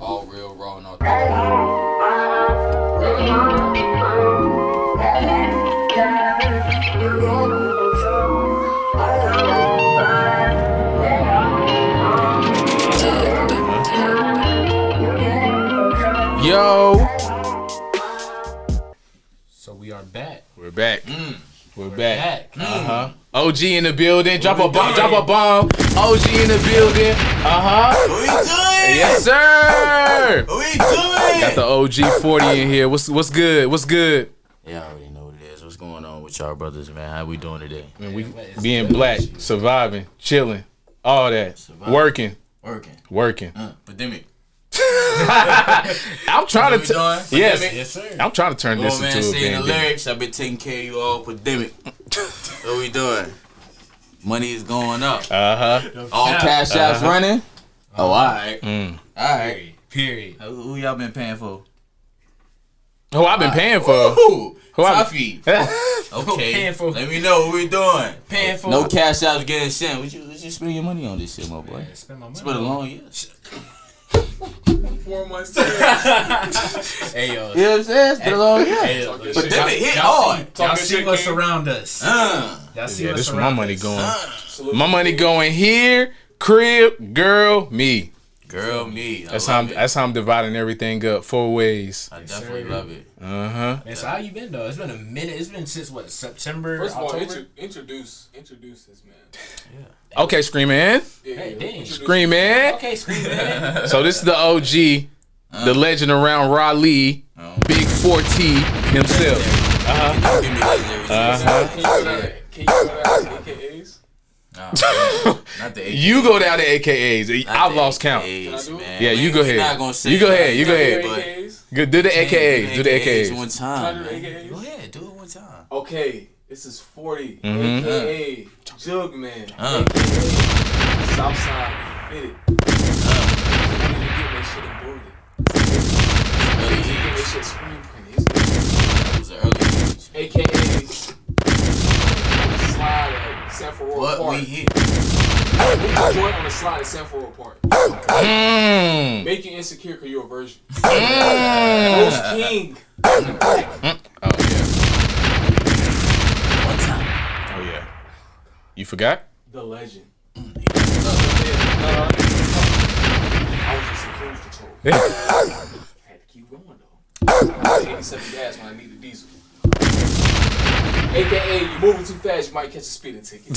All real, raw, and authentic. Yo. So we are back. We're back. We're back. Uh-huh. OG in the building. Drop a bomb. OG in the building. What we doing? Yes, sir. What we doing? Got the OG 40 in here. What's good? What's good? Yeah, I already know what it is. What's going on with y'all brothers, man? How we doing today? Man, we being black, surviving, chilling, all that. Surviving. Working. Pandemic. I'm trying to Yes, sir. I'm trying to turn this Man, into a saying the band. lyrics, I've been taking care of you all pandemic. What we doing? Money is going up. All cash apps running. Oh, alright. Alright. Period. Who y'all been paying for? Who I've been paying for? Ooh, Who I- Tuffy. Okay. Paying for. Let me know what we doing. Paying for. No cash apps getting sent. What you spend your money on this shit, my boy? Yeah, spend my money. It's been a long year. 4 months. Hey, yo. You know what I'm saying? It's been a long year. Hey, yo. Pandemic hit hard. Y'all see what's around us. Y'all see Yeah, what's this where my around money us. going. My money going here, crib, girl, me. Girl, me. That's how I'm dividing everything up 4 ways. I definitely love it. Man, so how you been though? It's been a minute. It's been since what, September, First of all, October? introduce this man. Okay, Screamin'. Yeah, Hey, dang. introduce- Screamin'. Okay, scream, man. So this is the OG, the legend around Raleigh, Big 4T himself. Give me legendary. Can you go down to AKAs? Not the AKAs. You go down to AKAs. Not I've the lost count. AKAs, Can I do it? man. Yeah, you go We're ahead. not gonna say You go that. ahead. You go Can I do ahead. AKAs? Good. Do the AKAs. Do the AKAs. one Can time. I do Man. AKAs? Go ahead, do it one time. Okay, this is 40, Mhm. AKA Jugman, Uh. AKA Southside Fitted. I need to get that shit embroidered. Early Get that age. shit screen printed. That was an early age. AKA slide at Sanford Royal What Park. we hit. We just joined on the slide at Sanford Royal Park. Mm. Make you insecure because you're a virgin. Mm. Rose King. Oh yeah. One time. Oh yeah. You forgot? The legend. Yeah. I was just in cruise control. Had to keep going though. 87 gas when I needed diesel. AKA, you moving too fast, you might catch a speeding ticket.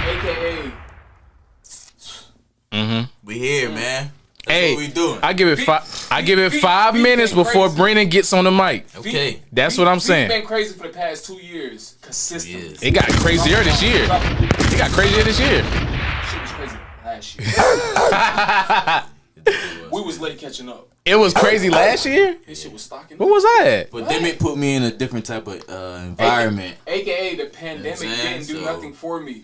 AKA, We here, man. That's Hey, what we doing. I give it 5 minutes been before crazy. Brennan gets on the mic. Okay. That's what I'm It's saying. been crazy for the past 2 years, consistently. Yes. It got crazier this year. It got crazier this year. Shit was crazy last year. We was late catching up. It was crazy last year. His shit was stocking Where up. was I at? But then it put me in a different type of environment. AKA the pandemic You know what I'm didn't do saying? nothing for me.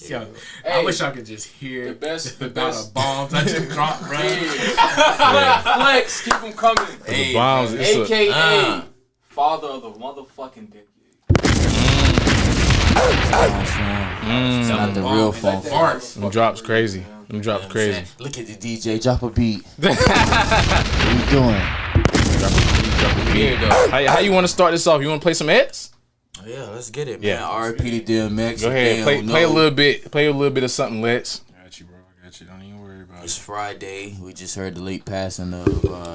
Yo, I Hey, wish I could just hear the best about a bomb I just dropped, bro. Flex, keep them coming. The bombs. It's a, AKA father of the motherfucking decade. It's not the real phone. Farts. them drops crazy. Them drops crazy. Look at the DJ, drop a beat. What you doing? How you want to start this off? You want to play some hits? Yeah, let's get it, man. Yeah. R.I.P. to DMX. Go ahead. Play a little bit. Play a little bit of something. Let's. Got you, bro. I got you. Don't even worry about It's Friday. We just heard the late passing of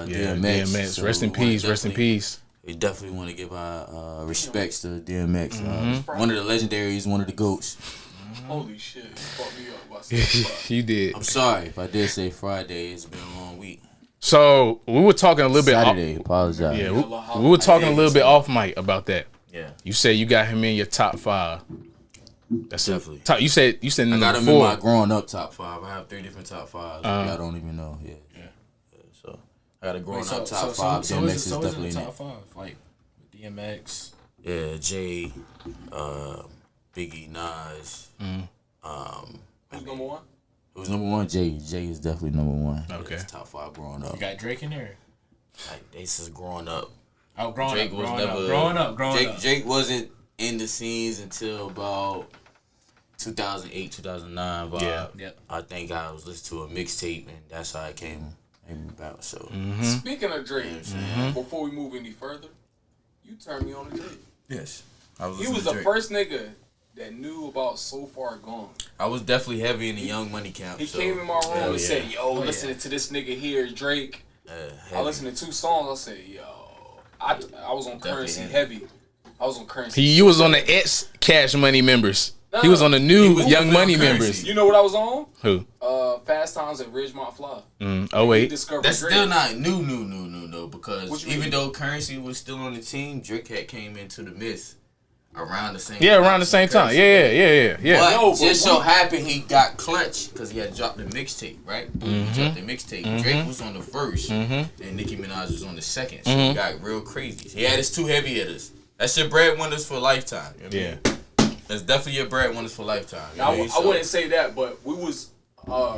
Yeah, DMX. DMX. So Rest in we wanna peace. Rest in definitely- peace. We definitely want to give our respects to DMX. One of the legendaries, one of the GOATs. Holy shit, you fucked me up. By saying fuck. You did. I'm sorry if I did say Friday. It's been a long week. So we were talking a little bit. Saturday, apologize. Yeah, we were talking a little bit off mic about that. Yeah. You said you got him in your top 5. That's Definitely. You said I number got him 4. in my growing up top 5. I have 3 different top 5s. Y'all don't even know. Yeah. So I got a growing up top 5. DMX is definitely in the it. top 5, like with DMX. Yeah, Jay, Biggie, Nas. Who's number one? Who's number 1? Jay. Jay is definitely number 1. Okay. That's top 5 growing up. You got Drake in there. Like, this is growing up. Oh, growing Drake up, was growing never. up, growing up, growing up. Drake wasn't in the scenes until about 2008, 2009 vibe. Yeah. Yep. I think I was listening to a mixtape, and that's how it came about. So, Speaking of Drake, before we move any further, you turned me on to Drake. yes. He was the first nigga that knew about So Far Gone. I was definitely heavy in the Young Money camp. He came in my room and said, yo, Oh, listening to this nigga here, Drake. I heavy. listened to 2 songs. I said, yo. I was on Currency heavy. I was on Currency. You was on the X Cash Money members. He was on the new Young Money members. You know what I was on? Who? Fast Times at Ridgemont Fly. Oh wait. Discovered That's Drake. still not new though, because What you even mean? though Currency was still on the team, Drake had came into the mix around the same Yeah, time. around the same time. Currency. Yeah. But No, just so happened he got clutch because he had dropped the mixtape, right? He dropped the mixtape. Drake was on the first, and Nicki Minaj was on the second. So he got real crazy. He had his 2 heavy hitters. That's your breadwinners for lifetime. You know what I mean? That's definitely your breadwinners for lifetime. You know what I mean? I wouldn't say that, but we was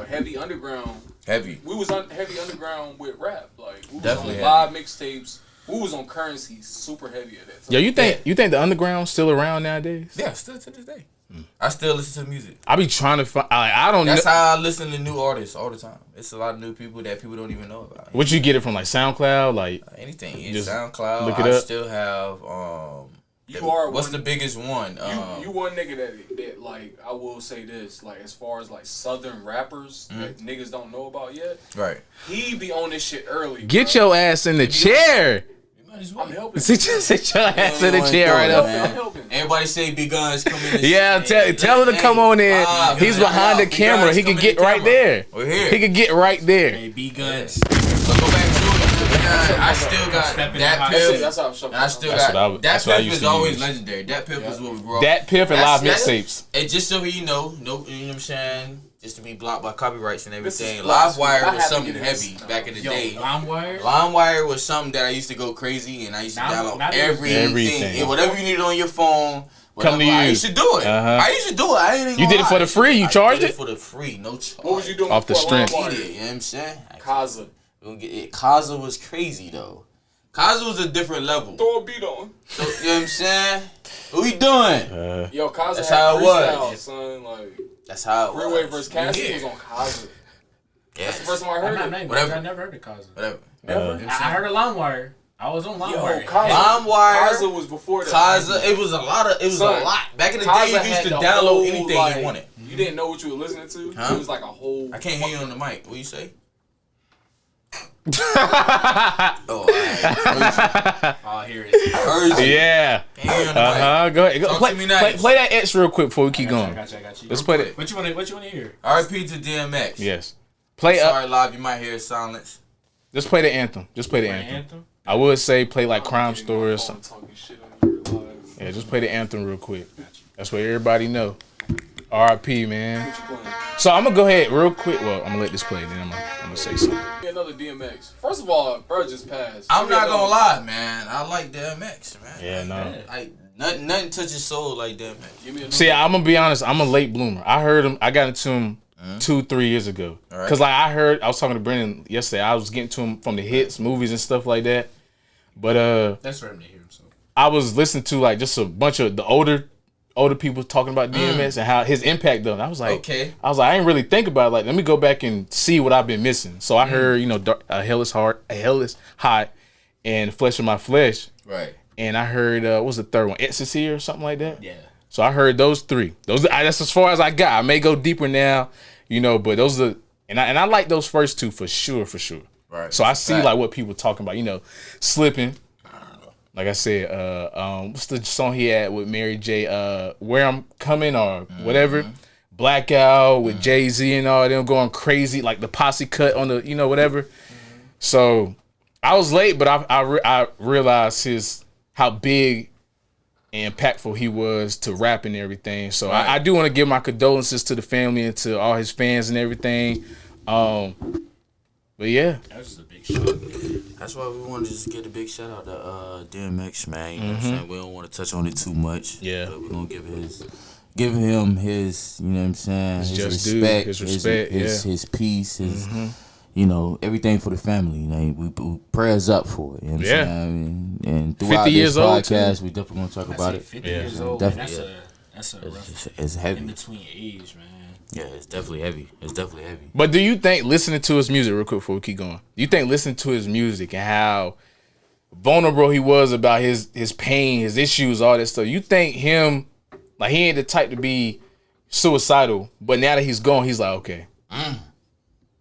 heavy underground. Heavy. We was heavy underground with rap. Like we was Definitely on live mixtapes. We was on Currency, super heavy at that time. Yo, you think the underground's still around nowadays? Yeah, still to this day. I still listen to music. I be trying to find. I don't know. That's how I listen to new artists all the time. It's a lot of new people that people don't even know about. What you get it from, like SoundCloud, like Anything. Just SoundCloud. look it I up. still have what's the biggest one? You one nigga that like, I will say this, like as far as like southern rappers that niggas don't know about yet, right. he be on this shit early. get your ass in the chair. I'm helping. Sit your ass in the chair right I'm up. helping. Everybody say Big Gunz come in. Yeah, tell him to come on in. He's behind the camera. He could get right there. We're here. He could get right there. Hey, B Gunz. But go back to it. I still got Step in that the Piff. That's how I'm showing. And I still That's got what I that used Piff is to always use. legendary. That Piff is what we grew up. That Piff and live That's- mixtapes. And just so you know, you know what I'm saying? Just to be blocked by copyrights and This is everything. blasphemy. I LiveWire was had to something get this. heavy back in the Yo, day. LimeWire. LimeWire was something that I used to go crazy and I used to download not everything. Yeah, whatever you needed on your phone. Come to whatever, I you. used to do it. I used to do it. I ain't even You did it gonna for lie. the free? You charged I did it? for the free, no charge. What was you doing Off the before strength. LimeWire? You know what I'm saying? Kaza. Kaza was crazy though. Kaza was a different level. Throw a beat on. So, you know what I'm saying? What we doing? Yo, Kaza That's had how it freestyle, was. son. Like That's how it Freeway was. versus Cassie Yeah. was on Kaza. Yes. That's the first time I I'm heard not it. naming Whatever. I never heard of Kaza. Whatever. I heard of LimeWire. I was on Yo, LimeWire. LimeWire. Kaza was before that. Kaza, it was a lot. Son, Back in the Kaza day, you had used to the download whole, anything like, you wanted. You didn't know what you were listening to. Huh? It was like a whole. I can't hear you on the mic. What you say? Oh, alright. Oh, here it is. Heard you. Yeah. Can't hear you on the mic. Go ahead. Go, Talk play, to me nice. play that X real quick before we keep I going. got you. Let's play it. What you want to hear? R.I.P. to DMX. Yes. Play up. Sorry, live. You might hear silence. Just play the anthem. Just play the anthem. I would say play like Crime Story or something. Talking shit on your live. Yeah, just play the anthem real quick. That's what everybody know. R.I.P. man. What you playing? So I'm gonna go ahead real quick. Well, I'm gonna let this play, then I'm gonna say something. Give me another DMX. First of all, bro just passed. I'm Give me not another- gonna lie, man. I like DMX, man. Yeah, no. Like nothing touches soul like DMX. Give me another. See, I'm gonna be honest. I'm a late bloomer. I heard him. I got into him 2-3 years ago. Alright. Cause like I was talking to Brendan yesterday. I was getting to him from the hits, movies, and stuff like that. But That's for him to hear himself. I was listening to like just a bunch of the older people talking about DMX and how his impact though. And I was like, Okay. I ain't really think about it. Like, let me go back and see what I've been missing. So I heard, Hell is Hot, and Flesh of My Flesh. Right. And I heard, what was the third one? Ecstasy or something like that. Yeah. So I heard those 3. That's as far as I got. I may go deeper now, but those are, and I like those first 2 for sure. Right. So I see Right. like what people talking about, Slipping. Like I said, what's the song he had with Mary J? Where I'm Coming or whatever. Blackout with Jay-Z and all them going crazy, like the posse cut on the, whatever. So I was late, but I realized how big and impactful he was to rap and everything. So Right. I do want to give my condolences to the family and to all his fans and everything. But yeah. That was just a big shock. That's why we want to just give a big shout out to DMX, man. You know what I'm saying? We don't want to touch on it too much. Yeah. But we're gonna give him his, you know what I'm saying? His just respect, due, his respect, his peace, his everything for the family. We prayers up for it. You know what I'm saying? And throughout 50 this years old, podcast, too. we definitely gonna talk about it. 50 Yeah. years old. Definitely. Man, That's a rough it's heavy. in between age, man. Yeah, it's definitely heavy. It's definitely heavy. But do you think listening to his music, real quick before we keep going, do you think listening to his music and how vulnerable he was about his pain, his issues, all that stuff, you think him, like, he ain't the type to be suicidal, but now that he's gone, he's like, okay,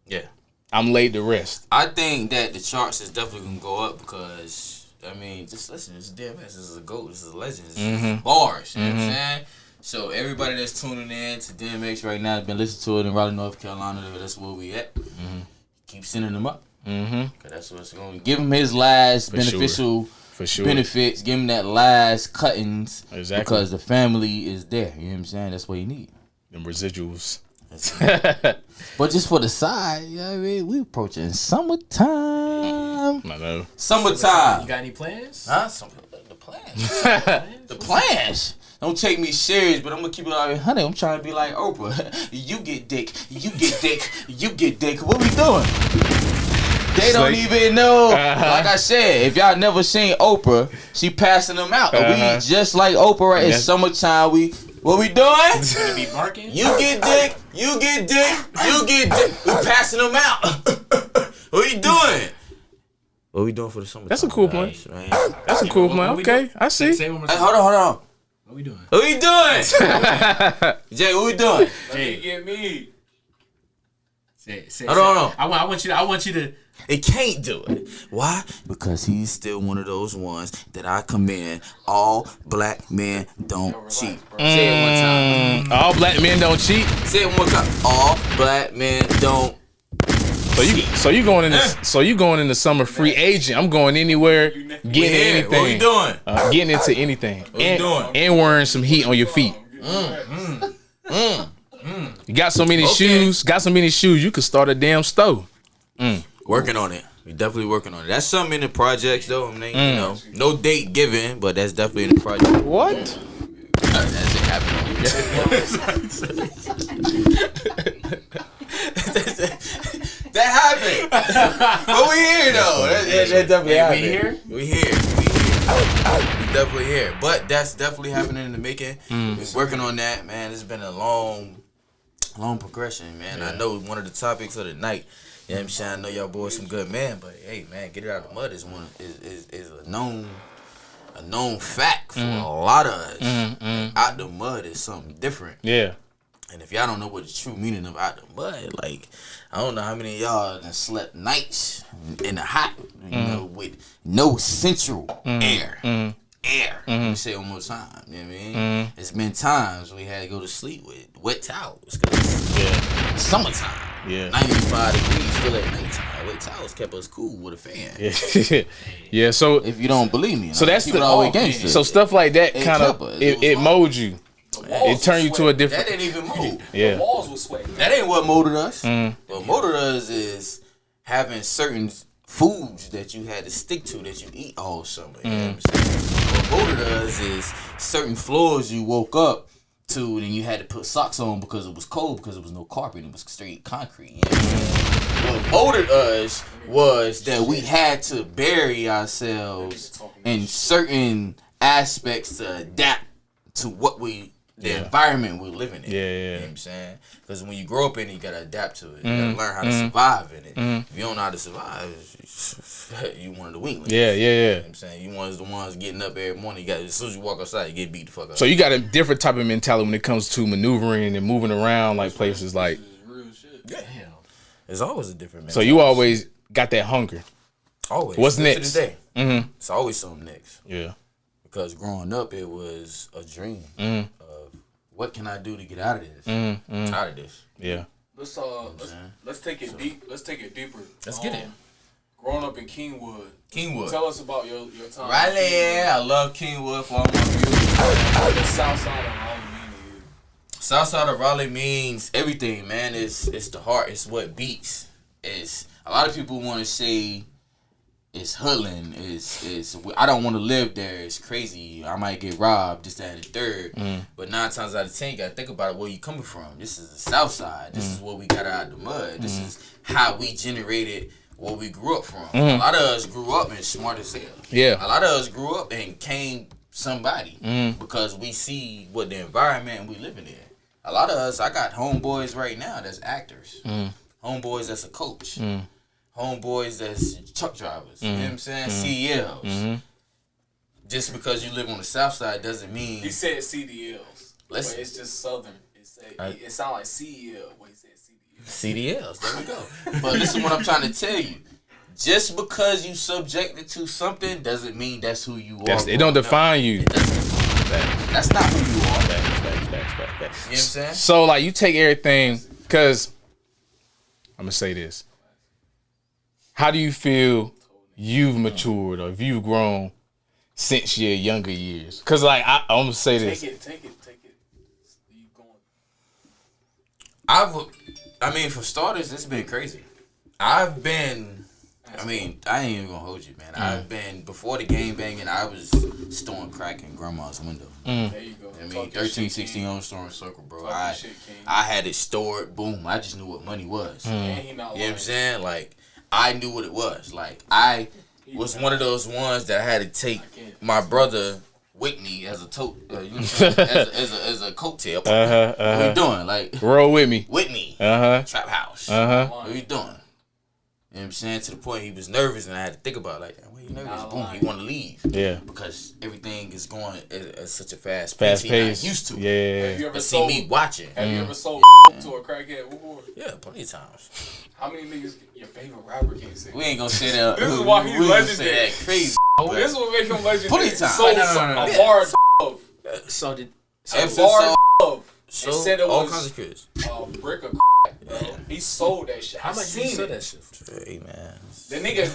Yeah. I'm laid to rest. I think that the charts is definitely gonna go up because, I mean, just listen, this is DMX, this is a GOAT, this is a legend, this is bars, you know what I'm saying? So everybody that's tuning in to DMX right now has been listening to it in Raleigh, North Carolina. That's where we at. Keep sending them up. Cause that's what's going to give him his last beneficial benefits. Give him that last cuttings. Exactly. Because the family is there. You know what I'm saying? That's what you need. Them residuals. But just for the side, you know what I mean? We approaching summertime. I know. Summertime. You got any plans? Huh? The plans. The plans. Don't take me serious, but I'm gonna keep it out 100. I'm trying to be like Oprah. You get dick, you get dick, you get dick. What we doing? They don't even know. Like I said, if y'all never seen Oprah, she passing them out. We just like Oprah, right? It's summertime. What we doing? Gonna be barking? You get dick, you get dick, you get dick. We passing them out. What we doing? What we doing for the summertime? That's a cool plan. Right? That's a cool plan. Okay, I see. Say one more Hey, time. hold on. What we doing? What we doing? Jay, what we doing? Jay, Get me. say. Hold on. I want you to. It can't do it. Why? Because he's still one of those ones that I commend. All black men don't cheat. Say it one time. All black men don't cheat. Say it one more time. All black men don't. So you going in the summer free agent. I'm going anywhere, getting anything. What we doing? Getting into anything. we doing? And wearing some heat on your feet. You got so many shoes. You could start a damn store. Working on it. We definitely working on it. That's something in the projects though. I mean, you know, no date given, but that's definitely in the project. What? That's it happening. That happened. But we here though. That definitely happened. We here. We definitely here. But that's definitely happening in the making. We're working on that, man. It's been a long progression, man. Yeah. I know one of the topics of the night. You know what I'm saying? I know y'all boys some good men, but hey, man, get it out of the mud is a known fact for a lot of us. Out the mud is something different. Yeah. And if y'all don't know what the true meaning of out the mud, like, I don't know how many of y'all done slept nights in the hot, you know, with no central air. Let me say it one more time. You know what I mean? It's been times we had to go to sleep with wet towels. Cause it's summertime. 95 degrees, still at nighttime. Wet towels kept us cool with a fan. Yeah. So if you don't believe me, so that's the all gangster. So stuff like that kind of it molds you. It turned you to a different. That didn't even mold. The walls were sweating. That ain't what molded us. What molded us is having certain foods that you had to stick to that you eat all summer. You know what I'm saying? What molded us is certain floors you woke up to and you had to put socks on because it was cold, because there was no carpet, it was straight concrete. You know what I'm saying? What molded us was that we had to bury ourselves in certain aspects to adapt to what the environment we're living in. You know what I'm saying? Because when you grow up in it, you gotta adapt to it. You gotta learn how to survive in it. If you don't know how to survive, you one of the weaklings. You know what I'm saying? You one of the ones getting up every morning. As soon as you walk outside, you get beat the fuck up. So you got a different type of mentality when it comes to maneuvering and moving around like places like. Real shit. Yeah. It's always a different mentality. So you always got that hunger. Always. What's next? To this day. It's always something next. Yeah. Because growing up, it was a dream of what can I do to get out of this? I'm tired of this. Yeah. Let's take it deep. Let's take it deeper. Let's get it. Growing up in Kingwood. Tell us about your time. Raleigh. I love Kingwood for all my viewers. The South Side of Raleigh mean to you? South Side of Raleigh means everything, man. It's the heart. It's what beats. It's a lot of people want to say it's hoodlum. It's I don't want to live there. It's crazy. I might get robbed. This, that, and the third. But 9 times out of 10, you gotta think about it. Where you coming from? This is the South Side. This is what we got out of the mud. This is how we generated what we grew up from. A lot of us grew up and smart as hell. Yeah. A lot of us grew up and came somebody because we see what the environment we living in. A lot of us, I got homeboys right now that's actors, homeboys that's a coach, homeboys that's truck drivers. You know what I'm saying? CEOs. Just because you live on the south side doesn't mean. He said CDLs, but it's just southern. It sounds like CEL when he said CDLs. CDLs, there we go. But listen, what I'm trying to tell you. Just because you subjected to something doesn't mean that's who you are. It don't define you. That's not who you are. You know what I'm saying? So like you take everything, cause I'm gonna say this. How do you feel you've matured or if you've grown since your younger years? Cause like I'm gonna say this. Take it. You going? I mean, for starters, it's been crazy. I ain't even gonna hold you, man. I've been, before the game banging, I was storing crack in grandma's window. There you go. I mean, 13, 16 on storing circle, bro. I had it stored, boom. I just knew what money was. You know what I'm saying? Like, I knew what it was. Like, I was one of those ones that I had to take my brother with me as a tote, you know what I'm saying? as a coattail. What you doing? Like, roll with me. With me. Trap house. What you doing? You know what I'm saying? To the point he was nervous and I had to think about it, like, why you nervous? Boom, he want to leave. Yeah. Because everything is going at such a fast pace. He's not used to. Yeah. Have you ever see me watching. Have you ever sold to a crackhead before? Yeah, plenty of times. How many niggas your favorite rapper can't say? We ain't gonna say that. This is why he's legendary. That crazy. This will make him legendary. Plenty of times. Sold a bar of So did a bar of so said it all was kinds of kids. A brick of bro. He sold that shit. how much you sold that shit? Hey man. The nigga.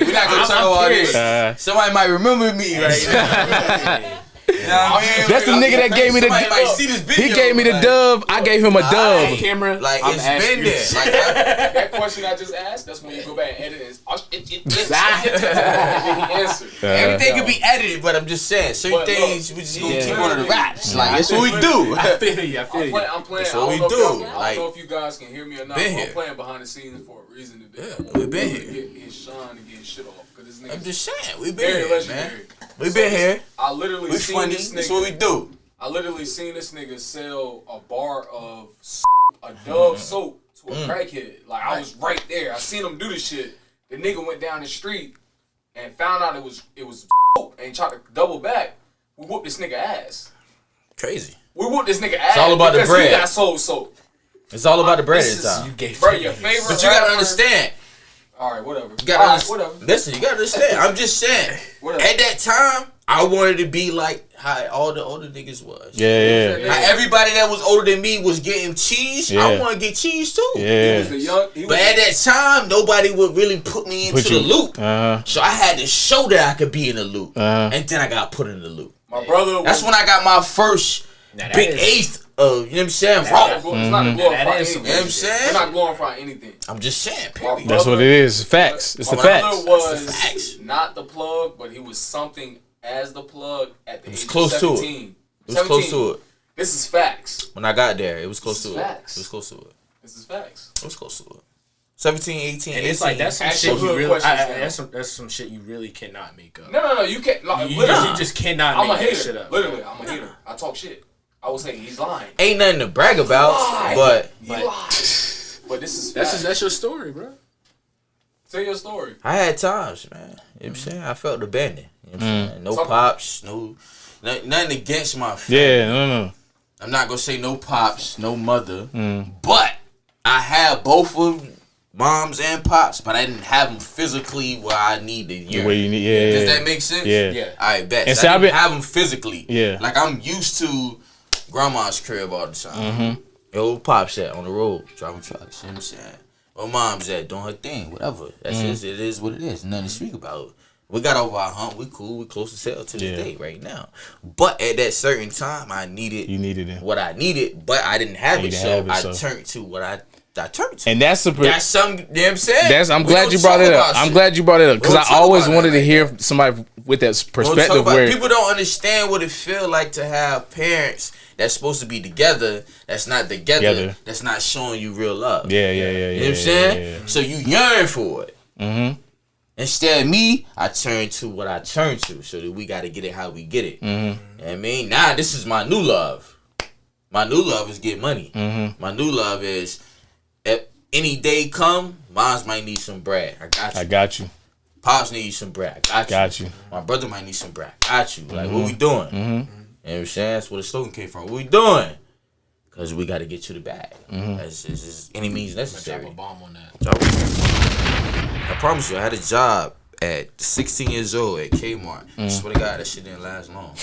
We're not gonna talk about this. Somebody might remember me right now. That's the nigga that gave me the. He gave me the dub. I gave him a dub. Camera, like it's been there. Like that question I just asked. That's when you go back and edit it. Everything can be edited, but I'm just saying certain things we just gonna keep on the raps. Like that's what we do. I feel you. I'm playing. That's what we do. I don't know if you guys can hear me or not. I'm playing behind the scenes for a reason. We been here. Get shine and get shit off. I'm just saying, we been here, man. We been here. I literally we seen funny. this nigga. That's what we do. I literally seen this nigga sell a bar of a Dove soap to a crackhead. Like I was right there. I seen him do this shit. The nigga went down the street and found out it was soap and tried to double back. We whooped this nigga ass. Crazy. We whooped this nigga ass. It's all about the bread. He got sold soap. It's all about the bread this time. Bro, your favorite. But you gotta understand. All right, whatever. You gotta whatever. Listen, you gotta understand. I'm just saying. At that time, I wanted to be like how all the older niggas was. Yeah. How everybody that was older than me was getting cheese. Yeah. I want to get cheese too. Yeah. But at that time, nobody would really put me into the loop. So I had to show that I could be in the loop. And then I got put in the loop. My brother. That's when I got my first big eighth. You know what I'm saying? It's not glorifying anything. You know what I'm saying? We're not glorifying anything. I'm just saying, period. That's what it is. It's facts. It's the facts. My brother was not the plug, but he was something as the plug at the age of 17. It was close to it. This is facts. When I got there, it was close to it. Facts. It was close to it. This is facts. It was close to it. 17, 18, and 18. it's like that's some shit you really. That's some shit you really cannot make up. No, you can't. Like, you just cannot make that shit up. Literally, I'm a hater. I talk shit. I will say he's lying. Ain't nothing to brag about, but he lied. But this is facts. That's your story, bro. Tell your story. I had times, man. You know what I'm saying? I felt abandoned. You know what I'm saying? No pops, nothing against my family. Yeah, no. I'm not gonna say no pops, no mother, but I had both of moms and pops, but I didn't have them physically where I needed. The way you need, Does that make sense? Yeah. I bet. And so I didn't have them physically. Yeah. Like I'm used to grandma's crib all the time. Yo, pops at on the road driving trucks. You know what I'm saying? Or mom's at doing her thing, whatever. That's just, it is what it is. Nothing to speak about. We got over our hump. We cool. We close as hell to this day right now. But at that certain time, I needed what I needed, but I didn't have it. So I turned to what I turned to. And that's something. You know what I'm saying? I'm glad you brought it up. I'm glad you brought it up because I always wanted to hear somebody with that perspective where people don't understand what it feel like to have parents that's supposed to be together, that's not together, that's not showing you real love. Yeah. You know what I'm saying? So you yearn for it. Instead of me, I turn to what I turn to, so that we got to get it how we get it. You know what I mean? Now, this is my new love. My new love is get money. My new love is, if any day come, moms might need some bread. I got you. Pops need some bread. I got you. My brother might need some bread. I got you. Like, what we doing? You know what I'm saying? That's where the slogan came from. What we doing? Because we got to get you the bag. That's just any means necessary. Drop a bomb on that. I promise you, I had a job at 16 years old at Kmart. I swear to God, that shit didn't last long.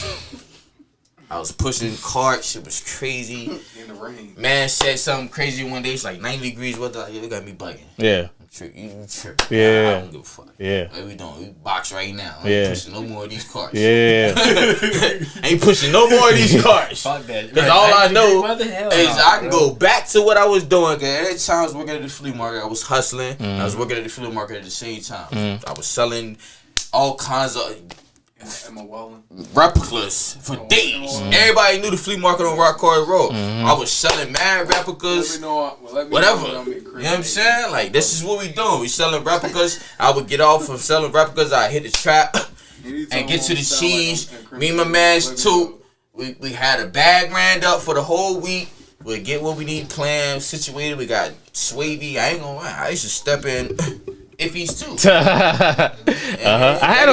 I was pushing carts. Shit was crazy. In the rain. Man said something crazy one day. It's like 90 degrees. What the? You got me bugging. Yeah. You tripping. Yeah. I don't give a fuck. Yeah. What we doing? We box right now. I Yeah. ain't pushing no more of these carts. Yeah. Ain't pushing no more of these carts. Fuck that. Because all I know is no, I can go back to what I was doing. Cause every time I was working at the flea market, I was hustling. I was working at the flea market at the same time. I was selling all kinds of replicas for days. Everybody knew the flea market on Rock Quarry Road. I was selling mad replicas. Whatever. You know what I'm saying? Like, this is what we doing. We selling replicas. I would get off of selling replicas. I hit the trap and get to the cheese. Me and my man's too. We had a bag ran up for the whole week. We get what we need planned, situated. We got Swavy. I ain't gonna lie. I used to step in Iffies too. I had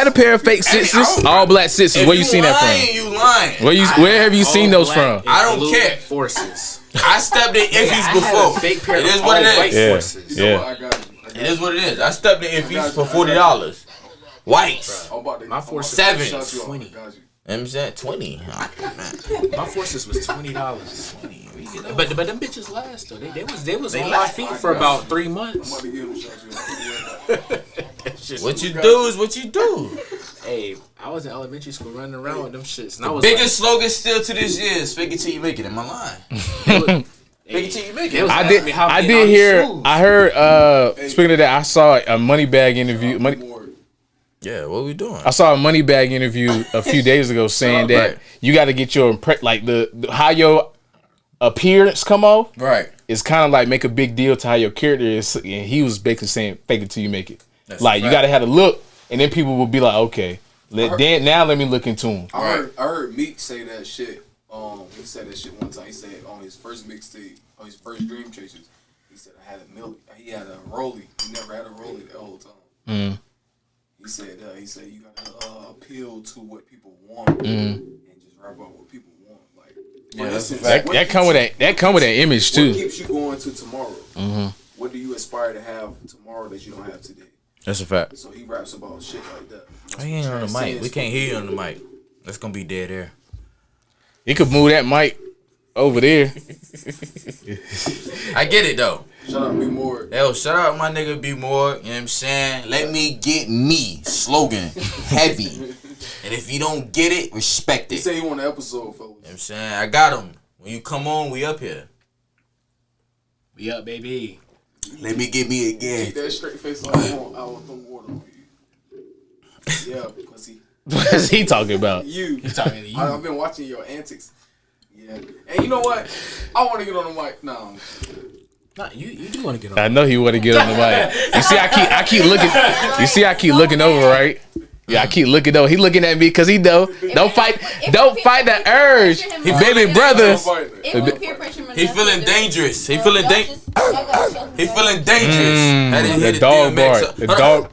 a pair of fake sixes, all black sixes. Where you seen that from? You lying. Where have you seen those from? I don't care. Forces. I stepped in Iffies before. Fake pair it is of what it white is. forces. Yeah. It is what it is. I stepped in Iffies for $40. Whites. My forces Sevens. was 20. I'm saying 20. My forces was $20. But them bitches last though. They was on my feet for about 3 months. What you do is what you do. Hey, I was in elementary school running around with them shits. And I was biggest slogan still to this year is "Fake it till you make it." Am I lying? Fake it till you make it. I heard. Speaking of that, I saw a Moneybag interview. Yeah, what we doing? I saw a Moneybag interview a few days ago saying that you got to get your like the how your appearance come off. Right. It's kind of like make a big deal to how your character is, and he was basically saying fake it till you make it. That's like you got to have a look, and then people will be like, okay, let me look into him. I heard Meek say that shit. He said that shit one time. He said on his first mixtape, on his first Dream Chasers, he said he had a rollie. He never had a rollie the whole time. He said you gotta appeal to what people want and just rap about what people want. Like, yeah, that's that come with that image too. What keeps you going to tomorrow? What do you aspire to have tomorrow that you don't have today? That's a fact. So he raps about shit like that. I ain't on the mic. We can't hear you on the mic. That's gonna be dead air. He could move that mic over there. I get it though. Shout out B More. Yo, shout out my nigga B More. You know what I'm saying? Let me get me slogan heavy. And if you don't get it, respect it. He said he want an episode, fellas. You know what I'm saying? I got him. When you come on, we up here. We up, baby. Let me get me again. Keep that straight face on. I want some water on you. Yeah, pussy. What is he talking about? He's talking to you. I've been watching your antics. Yeah. And you know what? I want to get on the mic. No. Nah, you do want to get on. I know he want to get on the mic. You see, I keep looking. You see, I keep looking over, right? Yeah, I keep looking over. He looking at me because he know. Don't fight the urge. He baby brother. He feeling dangerous. He feeling dangerous. He feeling dangerous. The dog bark. The dog.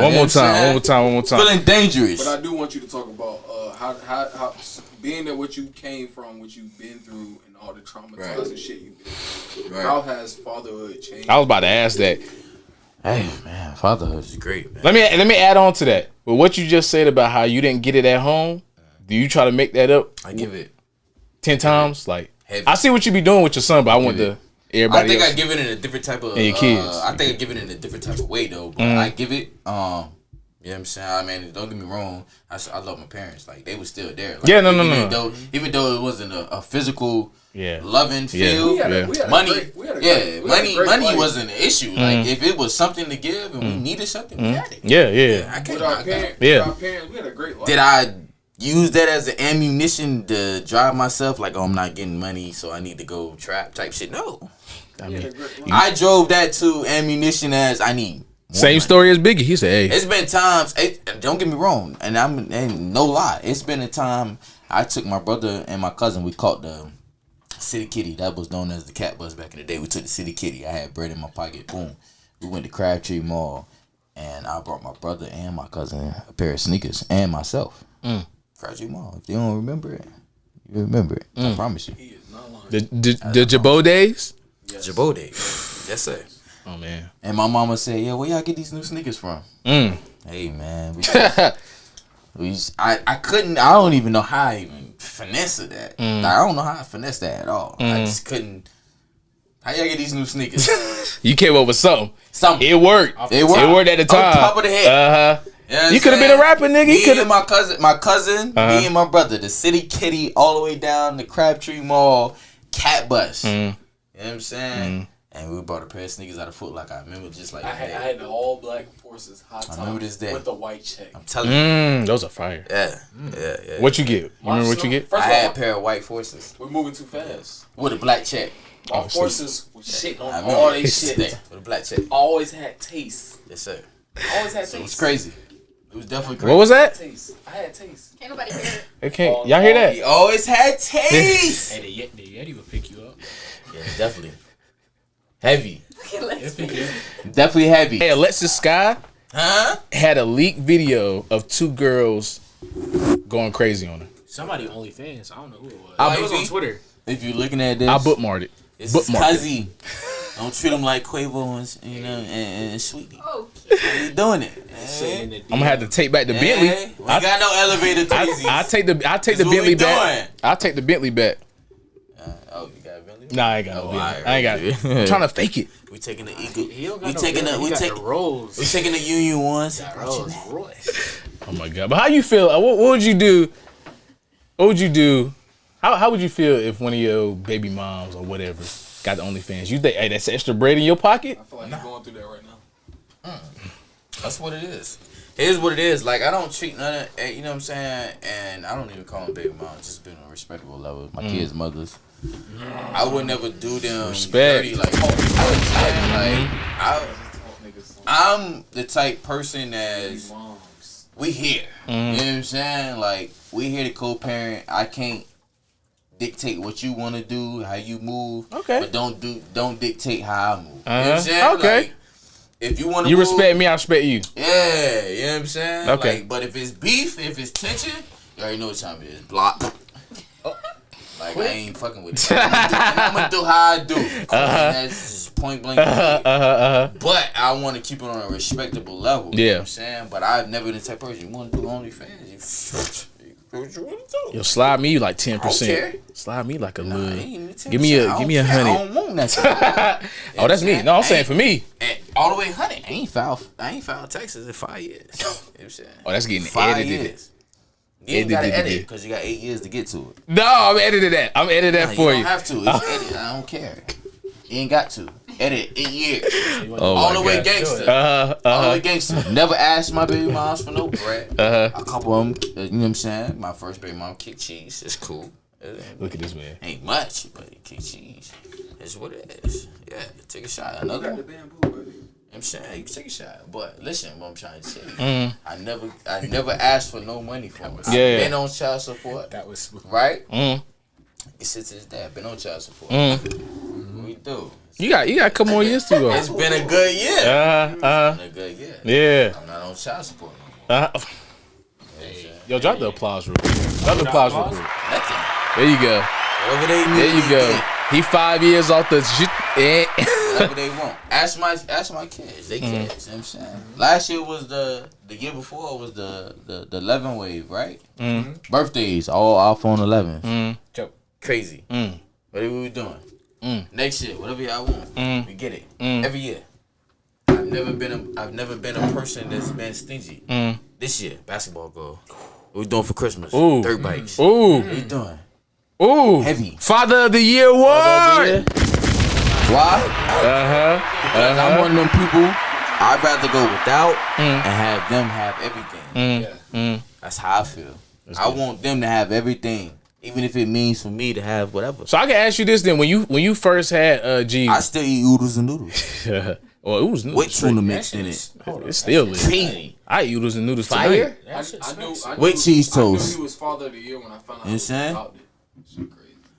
One more time. Feeling dangerous. But I do want you to talk about how being that what you came from, what you've been through, and all the traumatizing shit you've been through. Right. How has fatherhood changed? I was about to ask that. Hey man, fatherhood is great, man. Let me add on to that. But what you just said about how you didn't get it at home, do you try to make that up? I give it 10 times. Like heavy. I see what you be doing with your son, but I want the everybody. I think else. I give it in a different type of. And your kids. I think I give it in a different type of way though. But I give it. You know what I'm saying? I mean, don't get me wrong. I love my parents. Like they were still there. Like, yeah, no. Even though it wasn't a physical. Yeah. Loving feel. Money wasn't an issue. Like if it was something to give and we needed something, we had it. Yeah. I can't. With our parents, we had a great life. Did I use that as an ammunition to drive myself? Like, oh, I'm not getting money, so I need to go trap type shit. No. I mean, I drove that to ammunition as I need. Same story as Biggie. He said, "Hey, It's been times. Don't get me wrong, and no lie. It's been a time I took my brother and my cousin. We caught the City Kitty. That was known as the cat bus back in the day. We took the City Kitty. I had bread in my pocket. Boom. We went to Crabtree Mall, and I brought my brother and my cousin a pair of sneakers and myself. Crabtree Mall. If you don't remember it, you remember it. I promise you. the Jabot days." Jabot days. Yes, sir. Oh man. And my mama said, "Yeah, where y'all get these new sneakers from?" Hey man, I couldn't. I don't even know how I even finesse that. Like, I don't know how I finesse that at all. I just couldn't. How y'all get these new sneakers? You came up with something. Something. It worked. It worked at the time. On top of the head. You could have been a rapper, nigga. Me and my cousin, me and my brother, the City Kitty, all the way down the Crabtree Mall, cat bus. You know what I'm saying? And we bought a pair of sneakers out of Foot Locker. I remember just like I had the all black Forces hot top. I remember this day with the white check. I'm telling you. Those are fire. Yeah. What you get? You remember what you get? First I of all, had a pair of white Forces we're moving too fast. with a black check. Our Forces was shitting on I all remember they shit. with a black check. Always had taste. Yes, sir. Always had taste. It was crazy. It was definitely crazy. What was that? Taste. I had taste. Can't nobody hear it. It can't. Y'all hear that? He always had taste. Hey, the Yeti will pick you up. Yeah, definitely. Heavy. Let's Definitely heavy. Hey, Alexis Sky had a leaked video of two girls going crazy on her. Somebody OnlyFans. I don't know who it was. I It was on Twitter. If you're looking at this, I bookmarked it. it's bookmarked it. Cuzzy. Don't treat them like Quavo and Sweetie. Oh, How you doing it? Sitting in the I'm gonna have to take back the Bentley. We got no elevator crazy. I take the what Bentley we back. doing. I'll take the Bentley back. Oh, you got a Bentley? Nah, I ain't got no Oh, Bentley. alright. I ain't got it. I'm trying to fake it. We taking the Eagle. He don't got We no taking Bentley. the He got the Rolls. we taking the Union ones. Rolls Royce. Oh my god! But how you feel? What would you do? What would you do? How would you feel if one of your baby moms or whatever got the OnlyFans? You think, hey, that's extra bread in your pocket? I feel like you're going through that right now. That's what it is. Here's what it is. Like, I don't treat none of, you know what I'm saying? And I don't even call them baby moms. Just been on a respectable level. My kids' mothers. I would never do them Respect. dirty. Like, I'm the type person that's, we here. You know what I'm saying? Like, we here to co-parent. I can't dictate what you want to do, how you move. Okay. But don't dictate how I move. You know what I'm saying? Okay. Like, if you want to You move, respect me, I respect you. yeah, you know what I'm saying? Okay. Like, but if it's beef, if it's tension, you already know what time it is. Block. Like, I ain't fucking with it. I'm gonna do how I do. That's just point blank. But I want to keep it on a respectable level. You know what I'm saying? But I've never been the type of person, you want to do OnlyFans, what you want to do. Yo, slide me like 10%. I don't care. Slide me like a Nah, little. ain't even 10%. Give me a I 100. don't want that. Oh, that's me. No, I'm saying for me. And all the way 100. I ain't filed taxes in 5 years. You know what I'm saying? Oh, that's getting 5 edited. years. You ain't gotta Edited. edit because you got 8 years to get to it. No, I'm editing that. I'm editing that for You you. don't have to. It's edit. I don't care. You ain't got to. Edit 8 years. Oh All my the way God. gangster. All the way gangster. Never asked my baby moms for no bread. A couple of them, you know what I'm saying? My first baby mom kicked cheese. It's cool. Look at this man. Ain't much, but it kicked cheese. It's what it is. Yeah, take a shot. Another one. I'm saying you can take a shot, but listen, what I'm trying to tell you, I never asked for no money from her. Yeah. I've been on child support, That was smooth. right? Since his dad been on child support. What we do? You got a couple more years to go. It's been a good year. It's been a good year. Yeah. I'm not on child support no more. Yo, drop the applause real quick. Drop the applause real quick. Nothing. There you go. Whatever they need. There you go. He 5 years off the shit. Whatever they want. Ask my kids. They kids. You know what I'm saying? Last year was the year before was the 11 wave, right? Birthdays all off on 11. Crazy. What are we doing? Next year, whatever y'all want, we get it. Every year. I've never been a person that's been stingy. This year, basketball goal. What we doing for Christmas? Ooh. Dirt bikes. Ooh. What we doing? Ooh. Heavy. Father of the Year award. Why? Because I'm one of them people. I'd rather go without and have them have everything. That's how I feel. I want them to have everything Even if it means for me to have whatever. So I can ask you this then: when you first had G, I still eat oodles and noodles. well, it was with tuna mixed in it. It still is. Crazy. I eat oodles and noodles Fire. tonight. I knew with cheese toast. I knew he was father of the year when I found out. You saying? Shit crazy.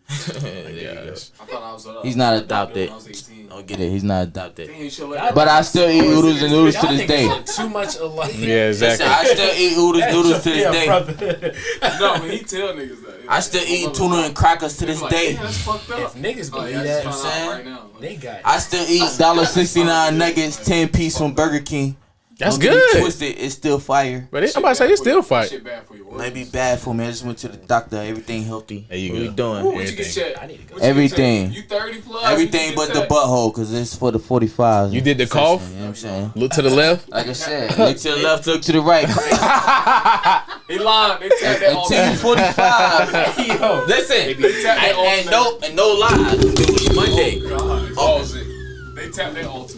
I found out I was He's not adopted. when I was 18. Don't get it. He's not adopted. Damn, shit like But I still eat oodles and noodles to this day. Too much alike. Yeah, exactly. I still eat oodles and noodles to this day. No, but he tell niggas that. I still eat tuna and crackers to this day. Yeah, that's fucked up. If niggas believe I that, just found out right now. they got. I still eat $1.69 nuggets, 10-piece from Burger King. That's Don't get it good. twisted, it's still fire. But I'm about to say it's still fire. Shit bad for you. Might be bad for me. I just went to the doctor. Everything healthy. There you What go. we doing? What you get checked? I need to go. What you get Everything. checked? You 30 plus? Everything but the butthole, because it's for the 45s. You did the cough? You know what I'm saying? Look to the left. Like I said, look to the left, look to the right. He lying. They tap that all Until you 45. Yo, Listen, They tap that and no lies. It was Monday. Oh, God. They tap that ultimate.